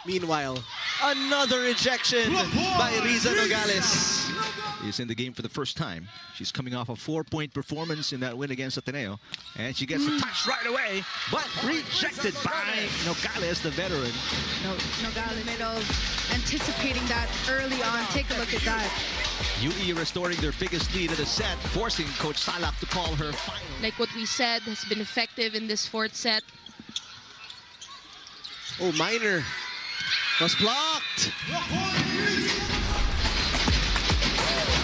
Meanwhile, another rejection by Riza Nogales. Is in the game for the first time. She's coming off a 4-point performance in that win against Ateneo. And she gets the touch right away, but rejected by Nogales, the veteran. Nogales middle, anticipating that early on. Take a look at that. UE restoring their biggest lead of the set, forcing Coach Salak to call her final. Like what we said, has been effective in this fourth set. Oh, Minor was blocked.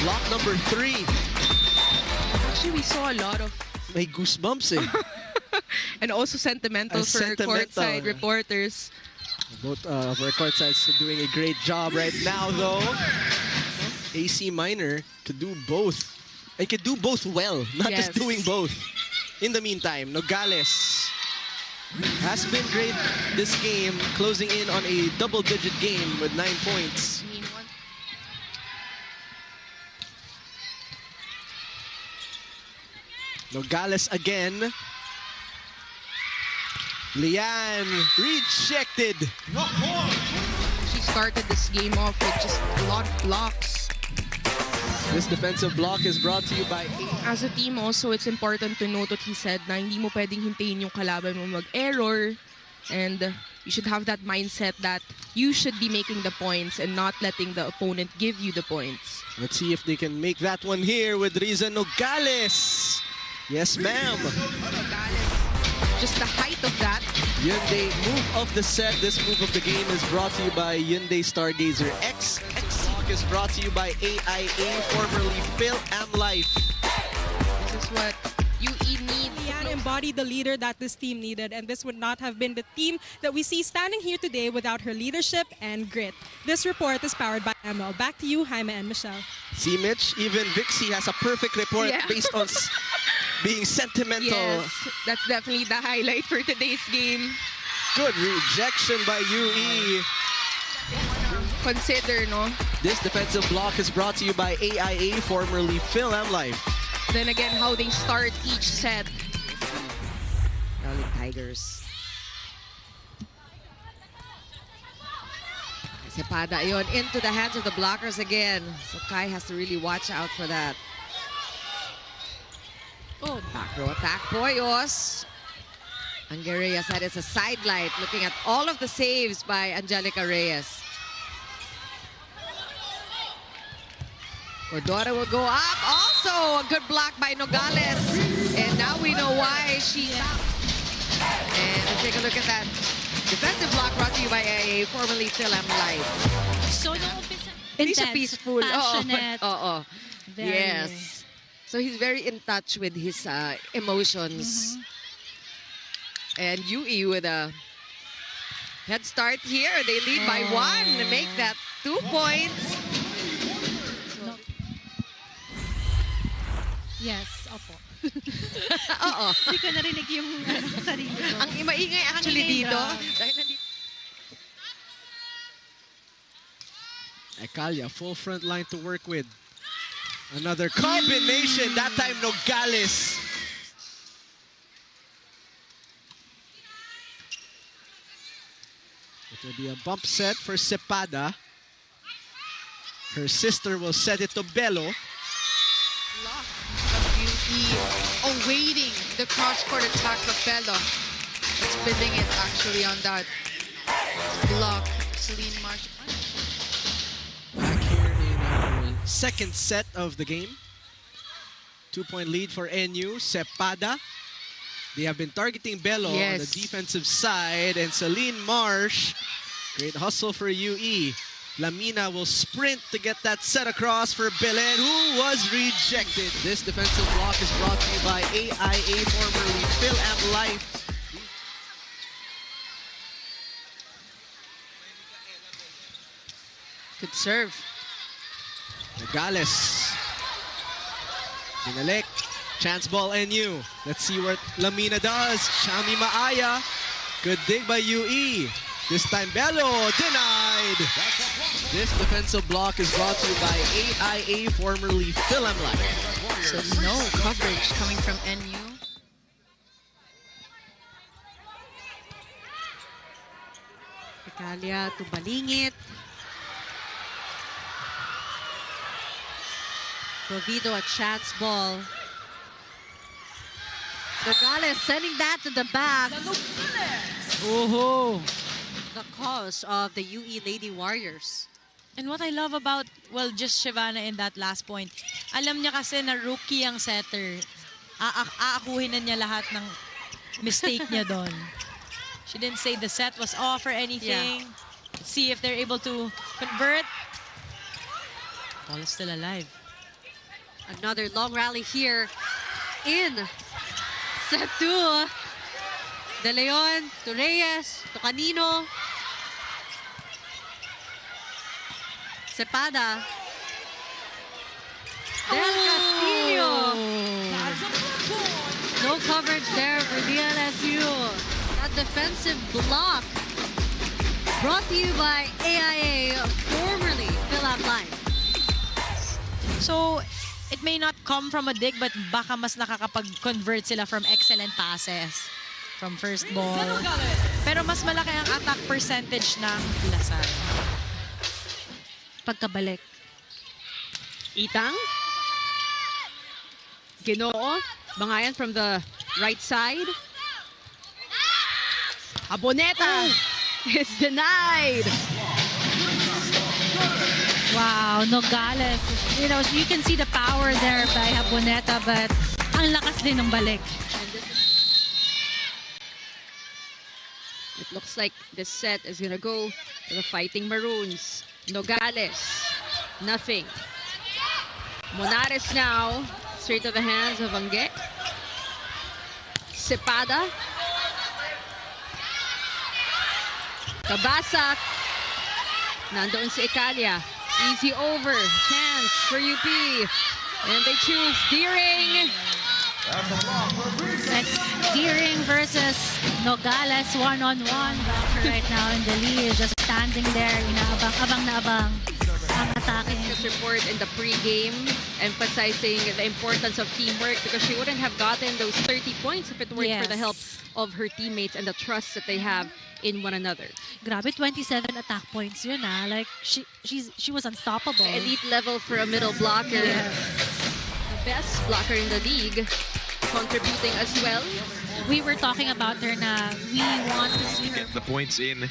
Block number 3. Actually, we saw a lot of... May goosebumps eh. and also sentimental for courtside reporters. Both of our courtsides are doing a great job right now, though. AC Minor could do both. And could do both well, not just doing both. In the meantime, Nogales has been great this game, closing in on a double-digit game with 9 points. Nogales again. Lian rejected. She started this game off with just a lot of blocks. This defensive block is brought to you by... As a team also, it's important to note what he said na hindi mo pwedeng hintayin yung kalaban mo mag-error. And you should have that mindset that you should be making the points and not letting the opponent give you the points. Let's see if they can make that one here with Riza Nogales. Yes, ma'am. Just the height of that. Hyundai move of the set. This move of the game is brought to you by Hyundai Stargazer X. X block is brought to you by AIA, formerly Phil Am Life. This is what UE needs. Lian embodied the leader that this team needed, and this would not have been the team that we see standing here today without her leadership and grit. This report is powered by ML. Back to you, Jaime and Michelle. See, Mitch, even Vixie has a perfect report based on being sentimental. Yes, that's definitely the highlight for today's game. Good rejection by UE. Consider, no? This defensive block is brought to you by AIA, formerly Phil Am Life. Then again, how they start each set. Raleigh Tigers. Sepada yon into the hands of the blockers again. So Kai has to really watch out for that. Oh, back row attack. Poyos. Angel Reyes said it's a sidelight, looking at all of the saves by Angelica Reyes. Cordora will go up. Also, a good block by Nogales. And now we know why she's out. And let's take a look at that defensive block brought to you by AA, formerly Phil Am Life. So, he's a peaceful. Passionate. Yes. So he's very in touch with his emotions. And UE with a head start here. They lead by 1 to make that 2 points. Yes, opo. Oo. Hindi ko narinig yung sarili ko. Ang maingay actually dito. Dahil nandito. Ecalia, full front line to work with. Another combination, that time Nogales. It will be a bump set for Sepada. Her sister will set it to Bello. Awaiting the cross-court attack of Bello. Spinning it actually on that block. Celine Marsh. Back here in our second set of the game. 2-point lead for NU. Sepada. They have been targeting Bello on the defensive side. And Celine Marsh. Great hustle for UE. Lamina will sprint to get that set across for Belen, who was rejected. This defensive block is brought to you by AIA, formerly Phil Am Life. Good serve. Nogales. Binalik. Chance ball NU. Let's see what Lamina does. Shami Maaya. Good dig by UE. This time Bello denied. This defensive block is brought to you by AIA, formerly Phil Am Life. So no coverage coming from NU. Italia to balingit. Provido a chance ball. Nogales sending that to the back. Oh, The cause of the UE Lady Warriors. And what I love about, well, just Shivana in that last point, alam niya kasi na rookie ang setter. Aakuhin na niya lahat ng mistake niya doon. She didn't say the set was off or anything. Yeah. See if they're able to convert. Ball is still alive. Another long rally here in set 2. De Leon to Reyes to Canino. Cepada. Del Castillo. No coverage there for DLSU. That defensive block brought to you by AIA, formerly Uaap Life. So, it may not come from a dig, but baka mas nakakapag-convert sila from excellent passes from first ball. Pero mas malaki ang attack percentage ng Lasal. Pagkabalik. Itang. Ginoo. Bangayan from the right side. Aboneta is denied. Wow, Nogales. You know, you can see the power there by Aboneta, but ang lakas din ng balik. It looks like this set is gonna go to the Fighting Maroons. Nogales, nothing. Monares now, straight to the hands of Angge. Cepada. Kabasak. Nandoon si Italia. Easy over. Chance for UP. And they choose Deering. It's Deering versus Nogales one-on-one. Right now in the lead, just standing there, inaabang-abang na abang ang atake. This report in the pre-game emphasizing the importance of teamwork because she wouldn't have gotten those 30 points if it weren't for the help of her teammates and the trust that they have in one another. Grabe, 27 attack points yun Like, she was unstoppable. Elite level for a middle blocker. Yes. The best blocker in the league, contributing as well. We were talking about her na we want to see her. Get the points in.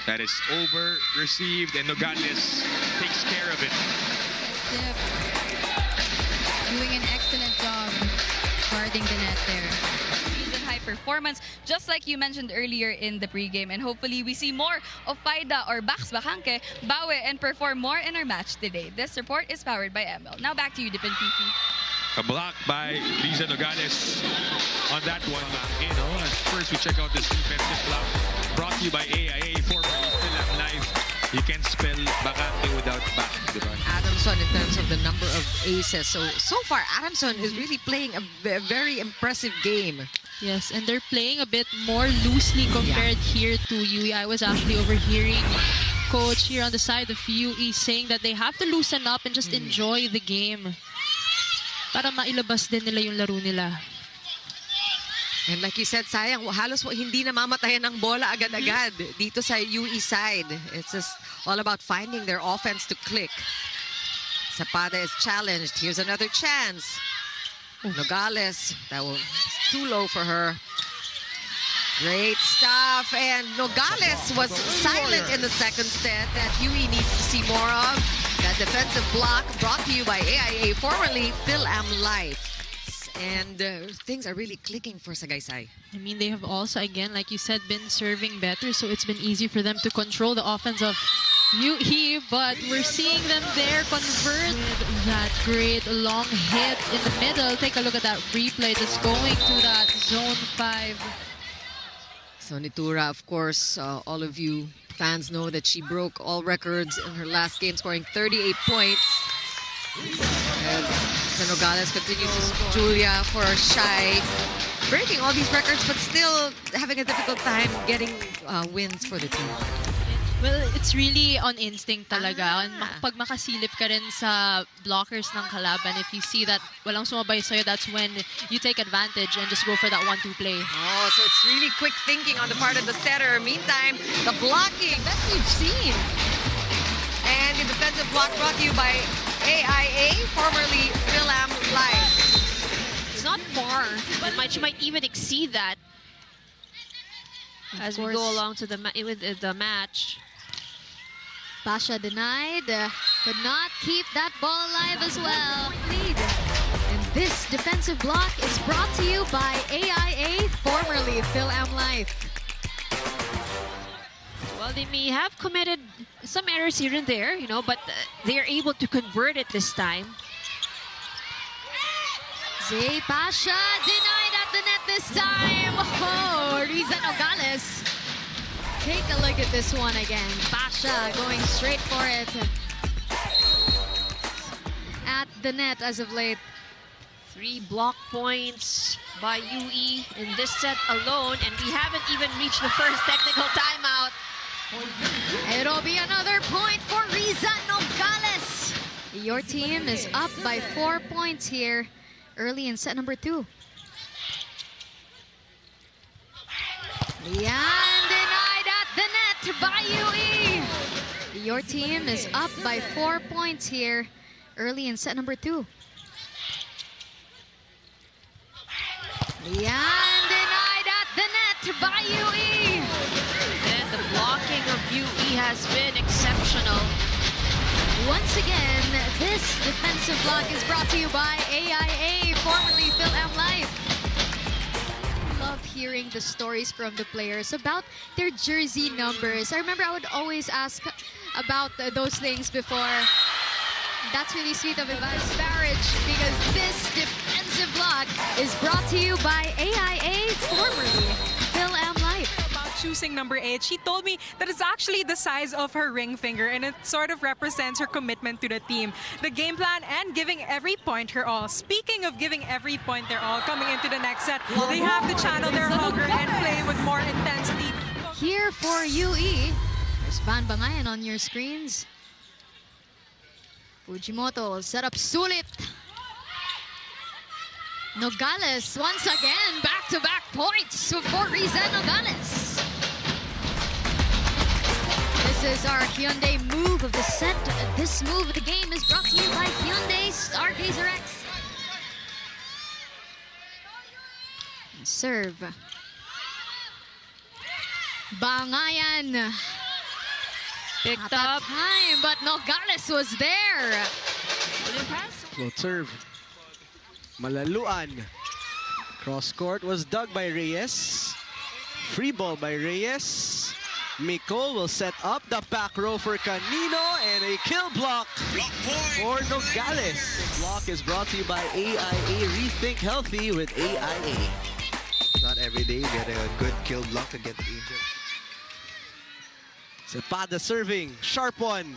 That is over, received, and Nogales takes care of it. Doing an excellent job guarding the net there. Season high performance, just like you mentioned earlier in the pregame. And hopefully we see more of Faida or Bax Bacanque bawi and perform more in our match today. This report is powered by ML. Now back to you, Dipin Fifi. A block by Riza Nogales on that one. First we check out this defensive block brought to you by AIA, formerly Uaap Life. You can't spell Bacanque without back. Adamson in terms of the number of aces. So far, Adamson is really playing a very impressive game. Yes, and they're playing a bit more loosely compared here to UE. I was actually overhearing coach here on the side of UE saying that they have to loosen up and just enjoy the game para mailabas din nila yung laro nila. And like you said, sayang, halos hindi na mamatayan ng bola agad-agad dito sa UE side. It's just all about finding their offense to click. Cepada is challenged. Here's another chance. Nogales, that was too low for her. Great stuff. And Nogales was silent in the second set that UE needs to see more of. That defensive block brought to you by AIA, formerly Uaap Life. And things are really clicking for Sagaysay. I mean, they have also, again, like you said, been serving better, so it's been easy for them to control the offense of UE, but we're seeing them there convert that great long hit in the middle. Take a look at that replay, just going to that zone 5. So Nitura, of course, all of you fans know that she broke all records in her last game, scoring 38 points. And Nogales continues to score. Julia for Shy, breaking all these records, but still having a difficult time getting wins for the team. Well, it's really on instinct talaga. Pag makasilip ka rin sa blockers ng kalaban, if you see that walang sumabay sa'yo, that's when you take advantage and just go for that 1-2 play. Oh, so it's really quick thinking on the part of the setter. Meantime, the blocking, best we've seen. And the defensive block brought to you by AIA, formerly Philam Live. It's not far, but she might even exceed that as we go along to the match. Pasha denied, could not keep that ball alive as well. Lead. And this defensive block is brought to you by AIA, formerly Philam Life. Well, they may have committed some errors here and there, you know, but they are able to convert it this time. Zay Pasha denied at the net this time. Oh, Riza Nogales. Take a look at this one again. Pasha going straight for it. At the net as of late. 3 block points by UE in this set alone, and we haven't even reached the first technical timeout. It'll be another point for Riza Nogales. Your team is up by 4 points here early in set number 2. Lian denied at the net by UE. Your team is up by 4 points here early in set number 2. Lian denied at the net by UE. And the blocking of UE has been exceptional. Once again, this defensive block is brought to you by AIA, formerly Philam Life. Love hearing the stories from the players about their jersey numbers. I remember I would always ask about those things before. That's really sweet of Ivan Sparage, because this defensive block is brought to you by AIA, formerly Philam Life. About choosing number 8, she told me that it's actually the size of her ring finger, and it sort of represents her commitment to the team, the game plan, and giving every point her all. Speaking of giving every point their all, coming into the next set, they have to channel their hunger and play with more intensity. Here for UE, there's Van Bangayan on your screens. Fujimoto set up sulit. Nogales once again, back-to-back points for Riza Nogales. This is our Hyundai move of the set. This move of the game is brought to you by Hyundai Stargazer X. Serve. Bangayan. Picked up. Time, but Nogales was there. Float serve. Malaluan. Cross court was dug by Reyes. Free ball by Reyes. Miko will set up the back row for Canino, and a kill block for Nogales. Block is brought to you by AIA. Rethink healthy with AIA. Not every day you get a good kill block against Angel. Cepeda serving. Sharp one.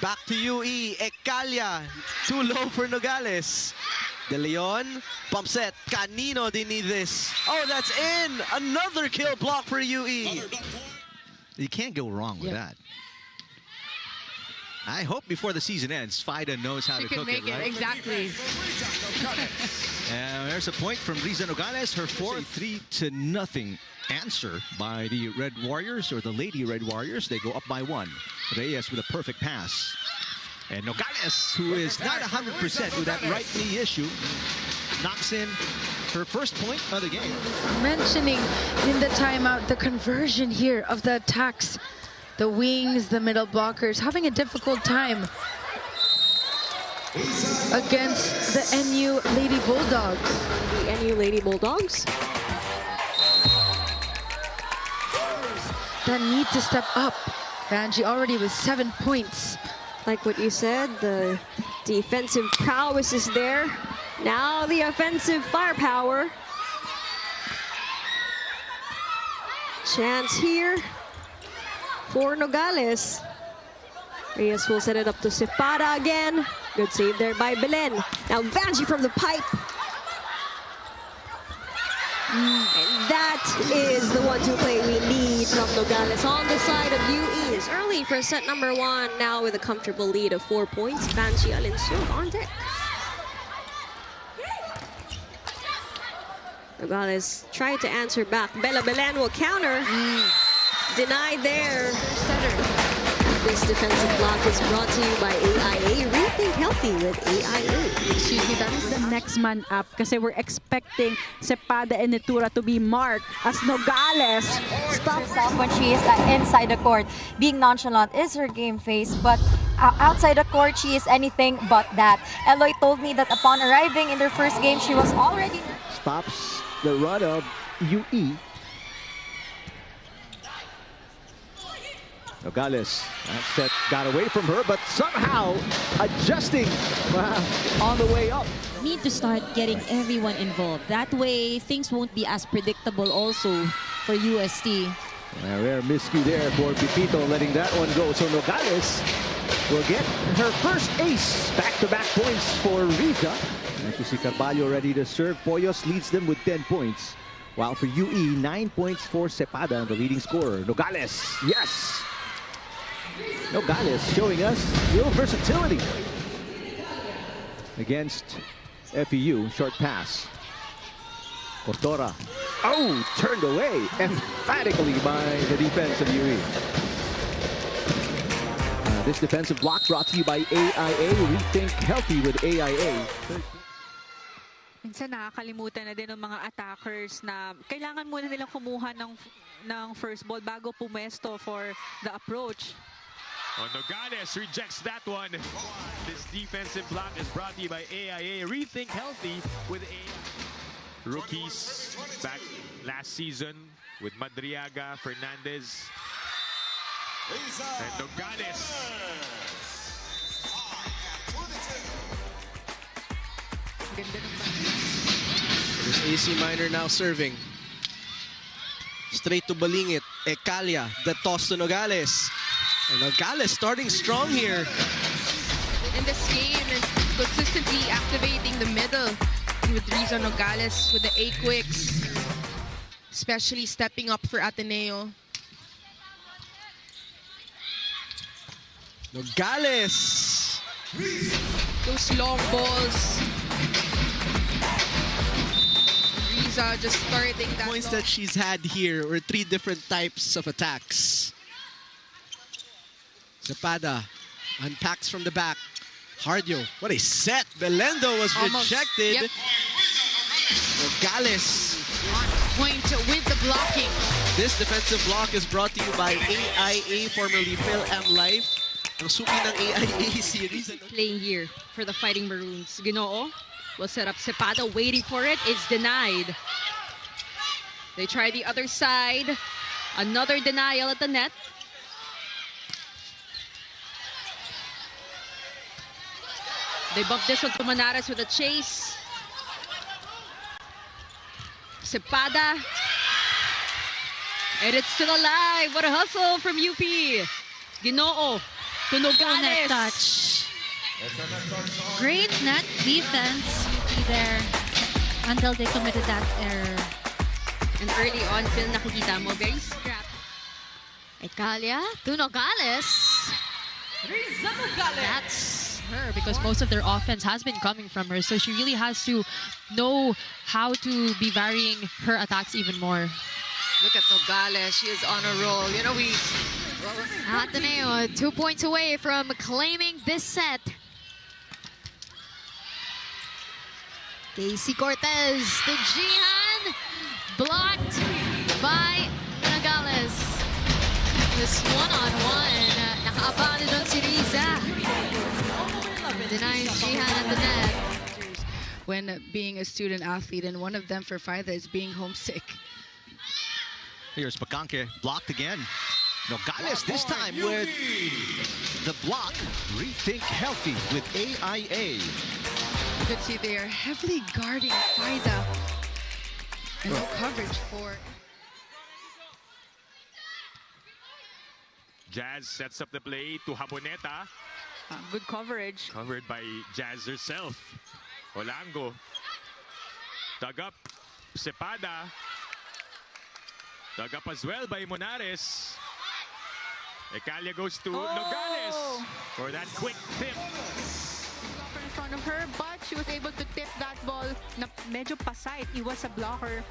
Back to UE. Ecalia. Too low for Nogales. De Leon. Pump set. Canino need this. Oh, that's in. Another kill block for UE. You can't go wrong with that. I hope before the season ends, Fida knows how to cook it, right? Exactly. There's a point from Riza Nogales, her 4-3-0 answer by the Red Warriors, or the Lady Red Warriors. They go up by 1. Reyes with a perfect pass. And Nogales, who is not 100% with that right knee issue, knocks in her first point of the game. Mentioning in the timeout the conversion here of the attacks. The wings, the middle blockers, having a difficult time against the NU Lady Bulldogs. The NU Lady Bulldogs that need to step up. Ranji already with 7 points. Like what you said, the defensive prowess is there. Now the offensive firepower. Chance here for Nogales. Reyes will set it up to Cepeda again. Good save there by Belen. Now Vanji from the pipe. And that is the 1-2 play we need from Nogales on the side of UE. It's early for set number 1, now with a comfortable lead of 4 points. Banshee Alinsug on deck. Nogales tried to answer back. Bella Belen will counter. Denied there. This defensive block is brought to you by AIA. Rethink healthy with AIA. Excuse me, that is the next man up kasi we're expecting Cepada and Netura to be marked as Nogales Stops herself when she is inside the court. Being nonchalant is her game face, but outside the court, she is anything but that. Eloy told me that upon arriving in their first game, she was already... Stops the run of UE. Nogales, that set got away from her, but somehow adjusting on the way up. Need to start getting everyone involved. That way, things won't be as predictable also for UST. A rare miscue there for Pipito, letting that one go. So Nogales will get her first ace. Back-to-back points for Riza. And you see Carvalho ready to serve. Poyos leads them with 10 points. While for UE, 9 points for Cepada, the leading scorer. Nogales, yes! Nogales showing us real versatility against FEU. Short pass. Cortora. Oh, turned away emphatically by the defense of UE. This defensive block brought to you by AIA. Rethink healthy with AIA. Minsan nakakalimutan na din ng mga attackers na kailangan muna nilang kumuha ng first ball bago pumesto for the approach. Oh, Nogales rejects that one. This defensive block is brought to you by AIA. Rethink healthy with rookies back last season with Madriaga, Fernandez, and Nogales. There's AC Minor now serving. Straight to Balingit. Ecalia, the toss to Nogales. And Nogales starting strong here. In this game, is consistently activating the middle with Riza Nogales with the A-quicks. Especially stepping up for Ateneo. Nogales! Those long balls. Riza just starting that points that she's had here were 3 different types of attacks. Cepada unpacks from the back. Hardio, what a set. Belendo was rejected. Yep. Nogales. Point with the blocking. This defensive block is brought to you by AIA, formerly Phil M Life. Ang suki ng AIA series. Playing here for the Fighting Maroons. Ginoo will set up Cepada, waiting for it. It's denied. They try the other side. Another denial at the net. They bump this one to Manares with a chase. Cepada. And it's still alive. What a hustle from UP. Ginoo to Nogales. Net touch. Great net defense UP there until they committed that error. And early on, Phil, nakikita mo, very scrappy. Ecalia to Nogales. Riza Nogales. That's her because most of their offense has been coming from her. So she really has to know how to be varying her attacks even more. Look at Nogales. She is on a roll. You know, Ateneo 2 points away from claiming this set. Casey Cortez to Jihan. Blocked by Nogales. This one-on-one. Nakaabali doon si Riza. Denies Jihan at the net. When being a student athlete, and one of them for Faida is being homesick. Here's Bacanque, blocked again. Nogales this time with the block. Rethink healthy with AIA. You could see they are heavily guarding Faida. And no coverage for... Jazz sets up the play to Haboneta. Good coverage. Covered by Jazz herself. Olango. Dug up. Cepada. Dug up as well by Monares. Ecalia goes to Nogales for that quick tip. In front of her, but she was able to tip that ball na medyo pasay. It was a blocker.